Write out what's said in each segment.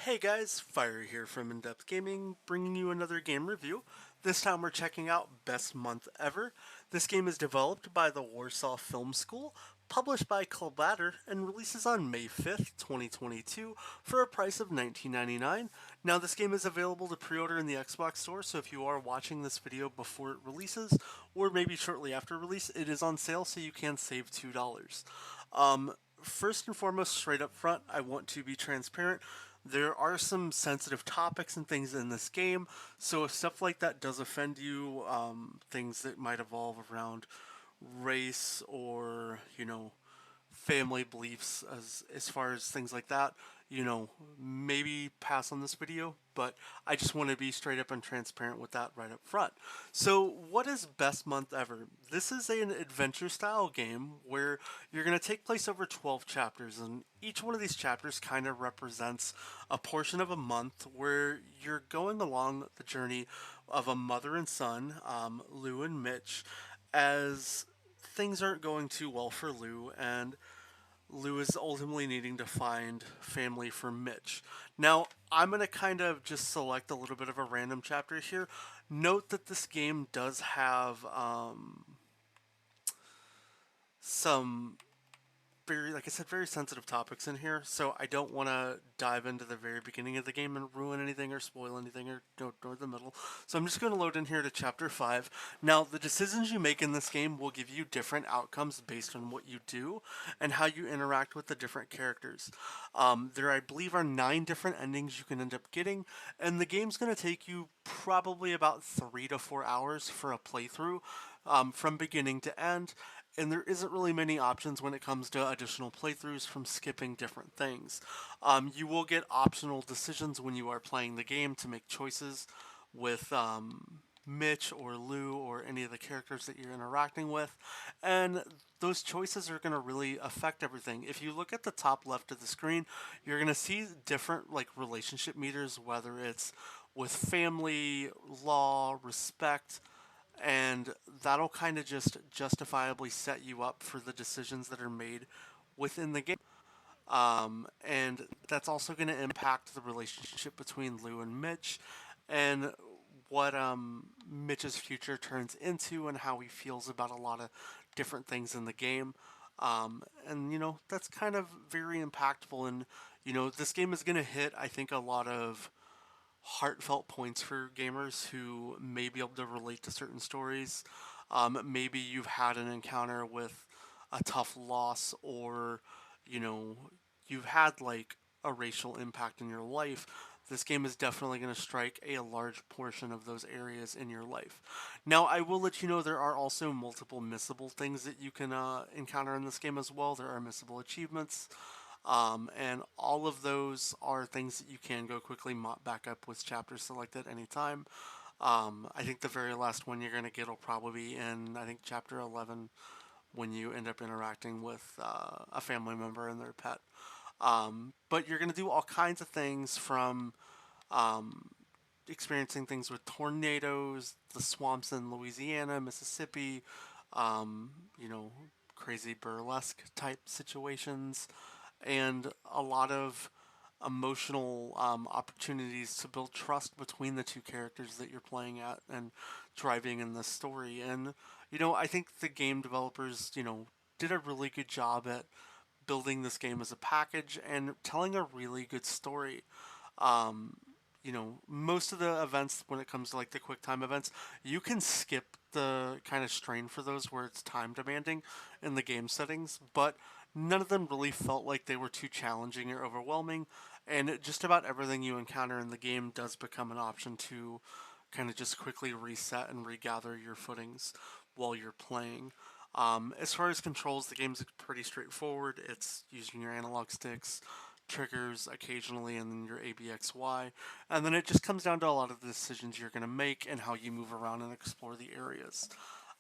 Hey guys, Fire here from InDepth Gaming, bringing you another game review. This time we're checking out Best Month Ever. This game is developed by the Warsaw Film School, published by Clubladder, and releases on May 5th, 2022 for a price of $19.99. Now this game is available to pre-order in the Xbox Store, so if you are watching this video before it releases, or maybe shortly after release, it is on sale so you can save $2. First and foremost, straight up front, I want to be transparent. There are some sensitive topics and things in this game, so if stuff like that does offend you, things that might evolve around race or, family beliefs as far as things like that, maybe pass on this video, but I just want to be straight up and transparent with that right up front. So, what is Best Month Ever? This is an adventure style game where you're going to take place over 12 chapters, and each one of these chapters kind of represents a portion of a month where you're going along the journey of a mother and son, Lou and Mitch, as things aren't going too well for Lou, and Lou is ultimately needing to find family for Mitch. Now, I'm going to kind of just select a little bit of a random chapter here. Note that this game does have some very, like I said, very sensitive topics in here, so I don't want to dive into the very beginning of the game and ruin anything or spoil anything or the middle. So I'm just going to load in here to Chapter 5. Now, the decisions you make in this game will give you different outcomes based on what you do and how you interact with the different characters. There, I believe, are 9 different endings you can end up getting, and the game's going to take you probably about 3 to 4 hours for a playthrough from beginning to end, and there isn't really many options when it comes to additional playthroughs from skipping different things. You will get optional decisions when you are playing the game to make choices with Mitch or Lou or any of the characters that you're interacting with, and those choices are going to really affect everything. If you look at the top left of the screen, you're going to see different like relationship meters, whether it's with family, law, respect, and that'll kind of just justifiably set you up for the decisions that are made within the game. And that's also going to impact the relationship between Lou and Mitch and what Mitch's future turns into and how he feels about a lot of different things in the game. And, that's kind of very impactful. And, this game is going to hit, I think, a lot of heartfelt points for gamers who may be able to relate to certain stories. Maybe you've had an encounter with a tough loss, or you know you've had like a racial impact in your life. This game is definitely going to strike a large portion of those areas in your life. Now, I will let you know there are also multiple missable things that you can encounter in this game as well. There are missable achievements, and all of those are things that you can go quickly mop back up with chapters selected anytime. I think the very last one you're going to get will probably be in, I think, chapter 11 when you end up interacting with a family member and their pet. But you're going to do all kinds of things from experiencing things with tornadoes, the swamps in Louisiana, Mississippi, um, you know, crazy burlesque type situations, and a lot of emotional opportunities to build trust between the two characters that you're playing at and driving in the story. And, I think the game developers, did a really good job at building this game as a package and telling a really good story. Um, Most of the events when it comes to like the quick time events, you can skip the kind of strain for those where it's time demanding in the game settings, but none of them really felt like they were too challenging or overwhelming. And just about everything you encounter in the game does become an option to kind of just quickly reset and regather your footings while you're playing. As far as controls, the game's pretty straightforward. It's using your analog sticks, triggers occasionally, and then your ABXY. And then it just comes down to a lot of the decisions you're going to make and how you move around and explore the areas.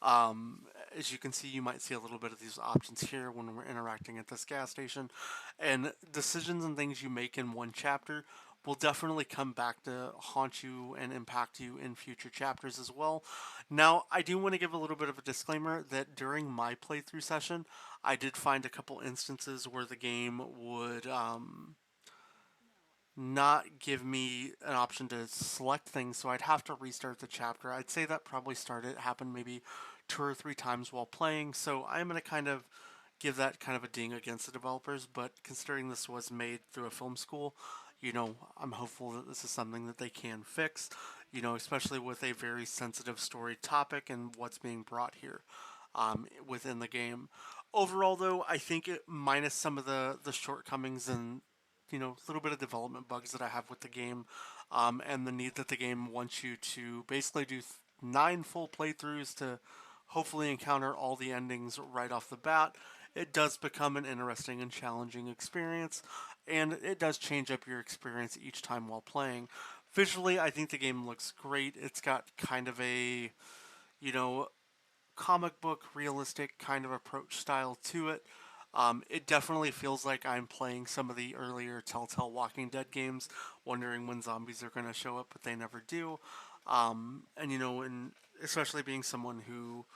Um, as you can see, you might see a little bit of these options here when we're interacting at this gas station. And decisions and things you make in one chapter will definitely come back to haunt you and impact you in future chapters as well. Now, I do want to give a little bit of a disclaimer that during my playthrough session, I did find a couple instances where the game would not give me an option to select things, so I'd have to restart the chapter. I'd say that probably happened maybe 2 or 3 times while playing, so I'm going to kind of give that kind of a ding against the developers, but considering this was made through a film school, I'm hopeful that this is something that they can fix, especially with a very sensitive story topic and what's being brought here within the game. Overall, though, I think minus some of the shortcomings and a little bit of development bugs that I have with the game, and the need that the game wants you to basically do 9 full playthroughs to hopefully encounter all the endings right off the bat. It does become an interesting and challenging experience, and it does change up your experience each time while playing. Visually, I think the game looks great. It's got kind of a, you know, comic book realistic kind of approach style to it. It definitely feels like I'm playing some of the earlier Telltale Walking Dead games, wondering when zombies are going to show up, but they never do. And especially being someone who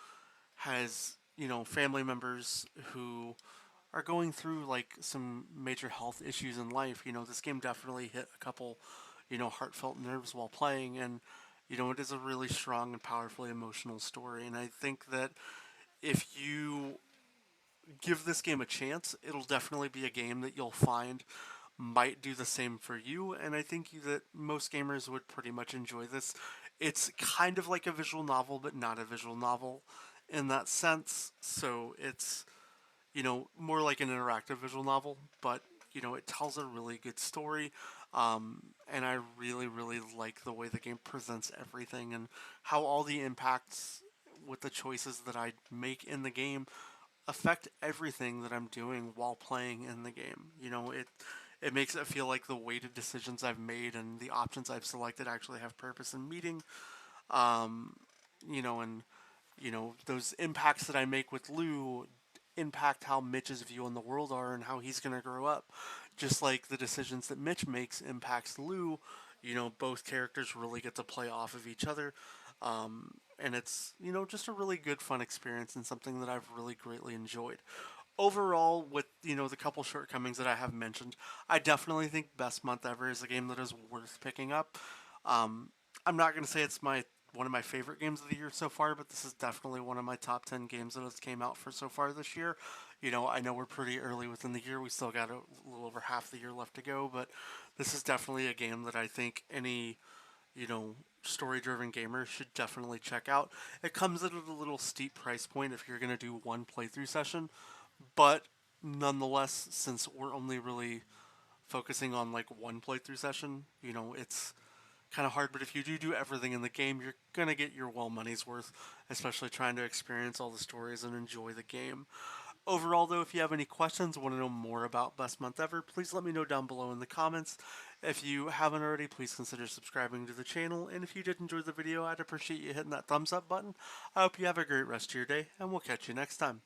has, family members who are going through like some major health issues in life, this game definitely hit a couple, heartfelt nerves while playing. And, it is a really strong and powerfully emotional story. And I think that if you give this game a chance, it'll definitely be a game that you'll find might do the same for you. And I think that most gamers would pretty much enjoy this. It's kind of like a visual novel, but not a visual novel in that sense. So it's, more like an interactive visual novel, but, it tells a really good story. And I really, really like the way the game presents everything and how all the impacts with the choices that I make in the game affect everything that I'm doing while playing in the game. It makes it feel like the weighted decisions I've made and the options I've selected actually have purpose in meeting. Um, and those impacts that I make with Lou impact how Mitch's view on the world are and how he's going to grow up. Just like the decisions that Mitch makes impacts Lou, both characters really get to play off of each other. And it's, just a really good fun experience and something that I've really greatly enjoyed. Overall, with, the couple shortcomings that I have mentioned, I definitely think Best Month Ever is a game that is worth picking up. Um, I'm not going to say it's one of my favorite games of the year so far, but this is definitely one of my top 10 games that has came out for so far this year. I know we're pretty early within the year. We still got a little over half the year left to go, but this is definitely a game that I think any, story driven gamer should definitely check out. It comes at a little steep price point if you're going to do one playthrough session, but nonetheless, since we're only really focusing on like one playthrough session, it's kind of hard. But if you do everything in the game, you're gonna get your well money's worth, especially trying to experience all the stories and enjoy the game. Overall, though, if you have any questions, want to know more about Best Month Ever, please let me know down below in the comments. If you haven't already, please consider subscribing to the channel. And if you did enjoy the video, I'd appreciate you hitting that thumbs up button. I hope you have a great rest of your day, and we'll catch you next time.